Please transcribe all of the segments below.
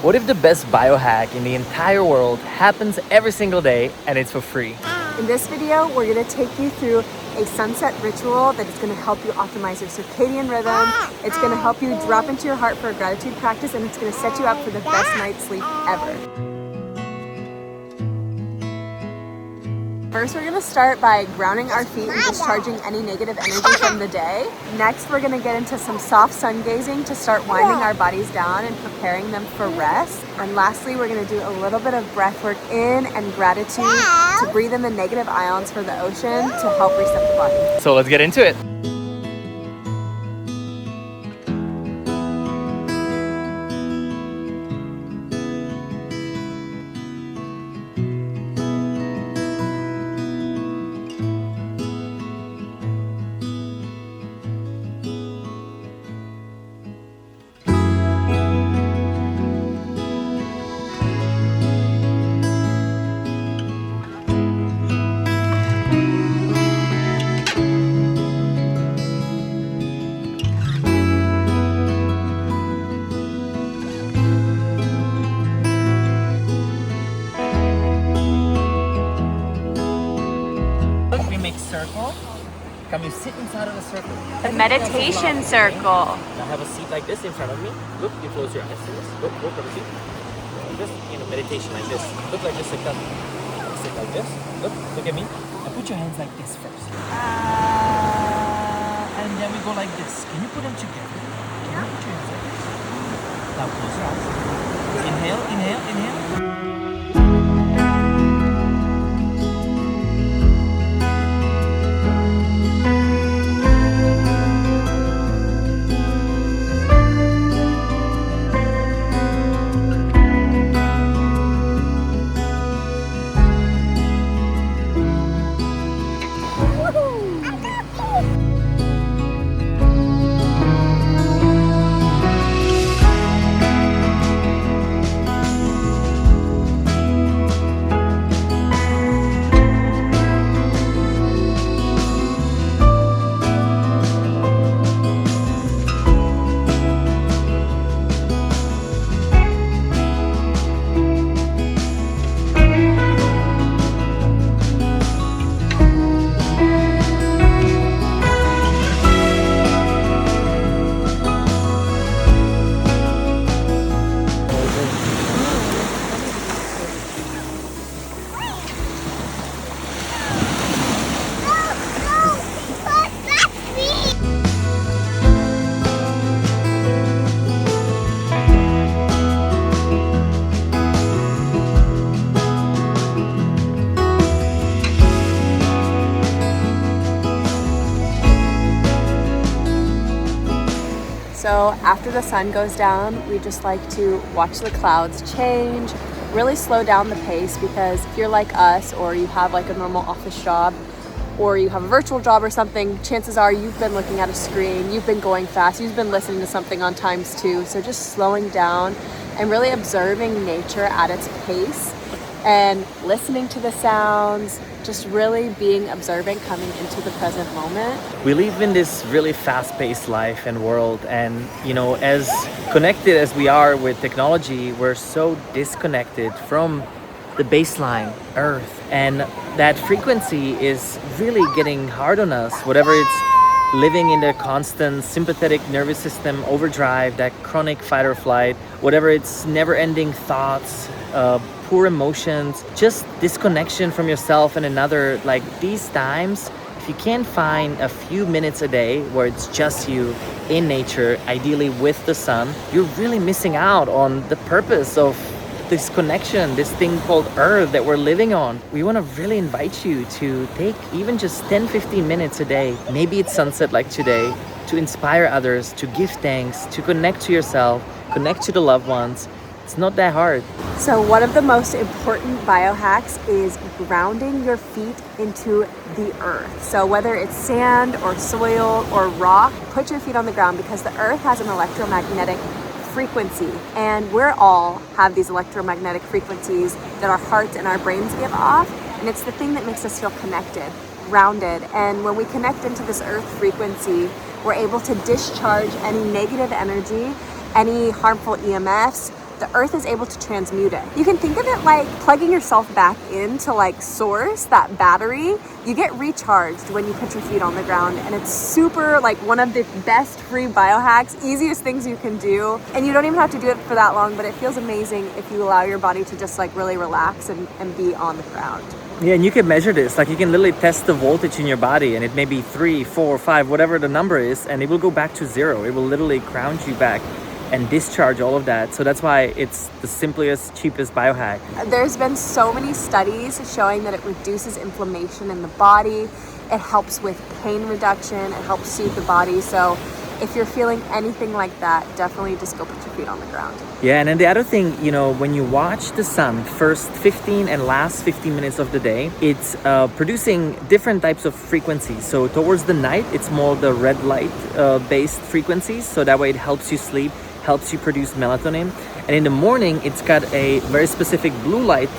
What if the best biohack in the entire world happens every single day and it's for free? In this video, we're going to take you through a sunset ritual that is going to help you optimize your circadian rhythm. It's going to help you drop into your heart for a gratitude practice, and it's going to set you up for the best night's sleep ever. First, we're going to start by grounding our feet and discharging any negative energy from the day. Next, we're going to get into some soft sun gazing to start winding our bodies down and preparing them for rest. And lastly, we're going to do a little bit of breath work in and gratitude to breathe in the negative ions for the ocean to help reset the body. So let's get into it. We make circle. Come, you sit inside of the circle. The meditation circle. Now have a seat like this in front of me. Look, you close your eyes to this. Look at the seat. Just, meditation like this. Look like this, like that. Sit like this. Look at me. Now put your hands like this first. And then we go like this. Can you put them together? Can you put your hands like this? Now close your eyes. Inhale, inhale, inhale. So after the sun goes down, we just like to watch the clouds change, really slow down the pace, because if you're like us or you have like a normal office job or you have a virtual job or something, chances are you've been looking at a screen, you've been going fast, you've been listening to something on times two. So just slowing down and really observing nature at its pace and listening to the sounds, just really being observant, coming into the present moment. We live in this really fast-paced life and world, and as connected as we are with technology, we're so disconnected from the baseline Earth, and that frequency is really getting hard on us. Whatever it's living in the constant sympathetic nervous system overdrive, that chronic fight or flight, whatever it's never-ending thoughts, poor emotions, just disconnection from yourself and another. Like these times, if you can't find a few minutes a day where it's just you in nature, ideally with the sun, you're really missing out on the purpose of this connection, this thing called Earth that we're living on. We want to really invite you to take even just 10-15 minutes a day, maybe it's sunset like today, to inspire others, to give thanks, to connect to yourself, connect to the loved ones. It's not that hard. So one of the most important biohacks is grounding your feet into the earth. So whether it's sand or soil or rock, put your feet on the ground, because the earth has an electromagnetic frequency, and we all have these electromagnetic frequencies that our hearts and our brains give off, and it's the thing that makes us feel connected, grounded. And when we connect into this earth frequency, we're able to discharge any negative energy, any harmful EMFs, the earth is able to transmute it. You can think of it like plugging yourself back into like source, that battery. You get recharged when you put your feet on the ground, and it's super like one of the best free biohacks, easiest things you can do. And you don't even have to do it for that long, but it feels amazing if you allow your body to just like really relax and be on the ground. Yeah, and you can measure this. Like you can literally test the voltage in your body, and it may be 3, 4, 5, whatever the number is, and it will go back to zero. It will literally ground you back and discharge all of that. So that's why it's the simplest, cheapest biohack. There's been so many studies showing that it reduces inflammation in the body. It helps with pain reduction. It helps soothe the body. So if you're feeling anything like that, definitely just go put your feet on the ground. Yeah, and then the other thing, you know, when you watch the sun first 15 and last 15 minutes of the day, it's producing different types of frequencies. So towards the night, it's more the red light based frequencies. So that way it helps you sleep, helps you produce melatonin. And in the morning, it's got a very specific blue light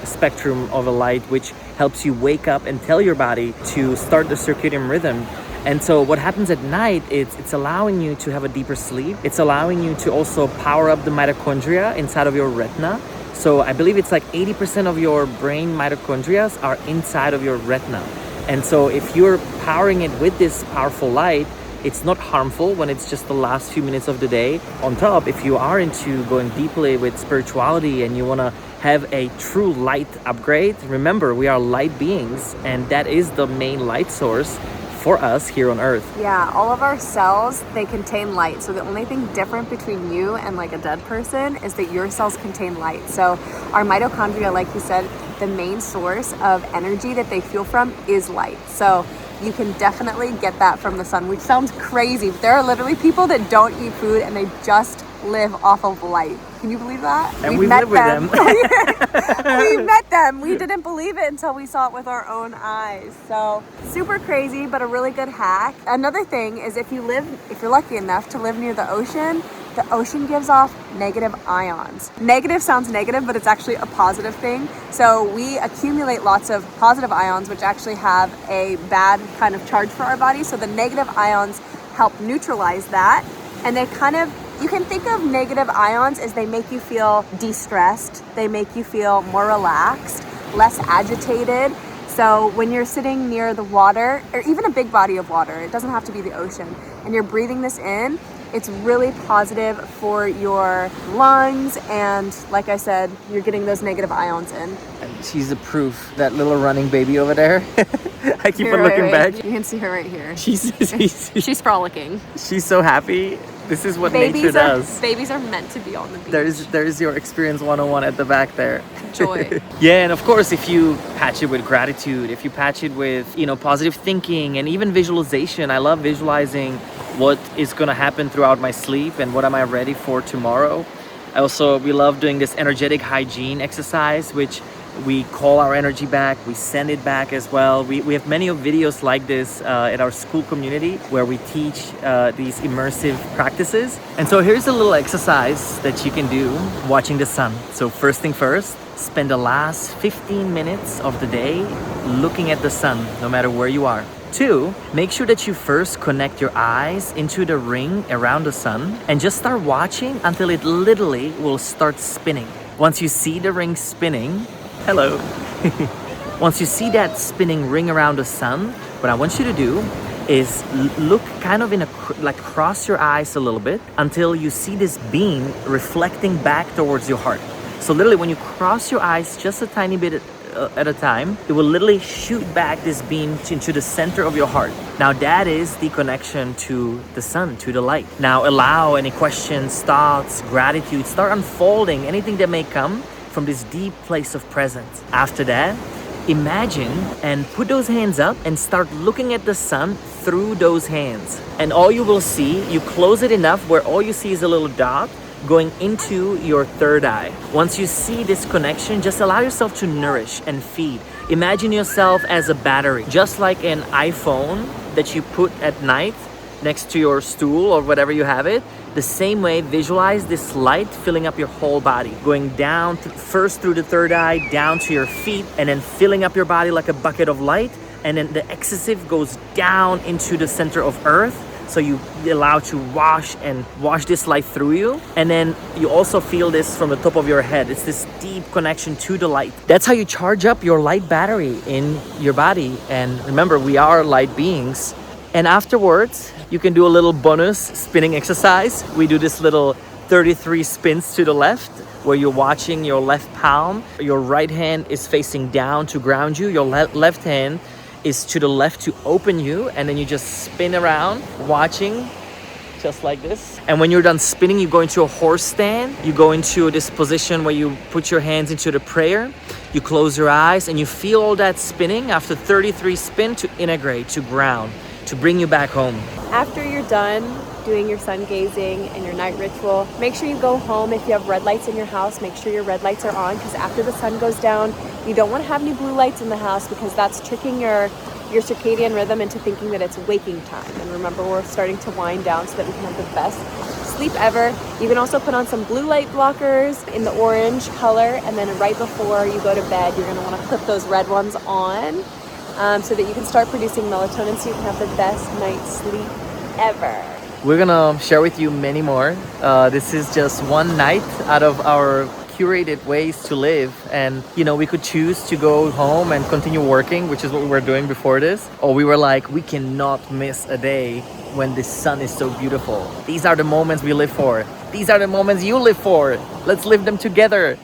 spectrum of a light, which helps you wake up and tell your body to start the circadian rhythm. And so what happens at night, it's allowing you to have a deeper sleep. It's allowing you to also power up the mitochondria inside of your retina. So I believe it's like 80% of your brain mitochondria are inside of your retina. And so if you're powering it with this powerful light, it's not harmful when it's just the last few minutes of the day. On top, if you are into going deeply with spirituality and you want to have a true light upgrade, remember, we are light beings, and that is the main light source for us here on Earth. Yeah, all of our cells, they contain light. So the only thing different between you and like a dead person is that your cells contain light. So our mitochondria, like you said, the main source of energy that they fuel from is light. So you can definitely get that from the sun, which sounds crazy, but there are literally people that don't eat food and they just live off of light. Can you believe that? And we live with them. We met them. We didn't believe it until we saw it with our own eyes. So super crazy, but a really good hack. Another thing is if you're lucky enough to live near the ocean gives off negative ions. Negative sounds negative, but it's actually a positive thing. So we accumulate lots of positive ions, which actually have a bad kind of charge for our body. So the negative ions help neutralize that. And you can think of negative ions as they make you feel de-stressed. They make you feel more relaxed, less agitated. So when you're sitting near the water, or even a big body of water, it doesn't have to be the ocean, and you're breathing this in, it's really positive for your lungs, and like I said, you're getting those negative ions in. And she's the proof, that little running baby over there. I keep on looking back. You can see her right here. She's frolicking. She's so happy. This is what nature does. Babies are meant to be on the beach. There's your experience 101 at the back there. Joy. Yeah, and of course, if you patch it with gratitude, if you patch it with, positive thinking and even visualization. I love visualizing what is going to happen throughout my sleep and what am I ready for tomorrow. We love doing this energetic hygiene exercise, which we call our energy back, we send it back as well. We have many of videos like this at our school community where we teach these immersive practices. And so here's a little exercise that you can do watching the sun. So first thing first, spend the last 15 minutes of the day looking at the sun, no matter where you are. 2, make sure that you first connect your eyes into the ring around the sun and just start watching until it literally will start spinning. Once you see the ring spinning, hello. Once you see that spinning ring around the sun, what I want you to do is look kind of cross your eyes a little bit until you see this beam reflecting back towards your heart. So literally when you cross your eyes just a tiny bit at a time, it will literally shoot back this beam into the center of your heart. Now that is the connection to the sun, to the light. Now allow any questions, thoughts, gratitude, start unfolding anything that may come from this deep place of presence. After that, imagine and put those hands up and start looking at the sun through those hands. And all you will see, you close it enough where all you see is a little dot going into your third eye. Once you see this connection, just allow yourself to nourish and feed. Imagine yourself as a battery, just like an iPhone that you put at night next to your stool or whatever you have it. The same way, visualize this light filling up your whole body, going down first through the third eye, down to your feet, and then filling up your body like a bucket of light. And then the excessive goes down into the center of earth, So you allow to wash this light through you. And then you also feel this from the top of your head. It's this deep connection to the light. That's how you charge up your light battery in your body. And remember, we are light beings. And afterwards, you can do a little bonus spinning exercise. We do this little 33 spins to the left, where you're watching your left palm. Your right hand is facing down to ground you. Your left hand is to the left to open you. And then you just spin around, watching, just like this. And when you're done spinning, you go into a horse stand. You go into this position where you put your hands into the prayer. You close your eyes and you feel all that spinning after 33 spin to integrate, to ground, to bring you back home. After you're done doing your sun gazing and your night ritual, make sure you go home. If you have red lights in your house, make sure your red lights are on, because after the sun goes down, you don't want to have any blue lights in the house, because that's tricking your circadian rhythm into thinking that it's waking time. And remember, we're starting to wind down so that we can have the best sleep ever. You can also put on some blue light blockers in the orange color, and then right before you go to bed, you're going to want to put those red ones on, so that you can start producing melatonin so you can have the best night's sleep ever. We're gonna share with you many more. This is just one night out of our curated ways to live. And you know, we could choose to go home and continue working, which is what we were doing before this. Or we were like, we cannot miss a day when the sun is so beautiful. These are the moments we live for. These are the moments you live for. Let's live them together.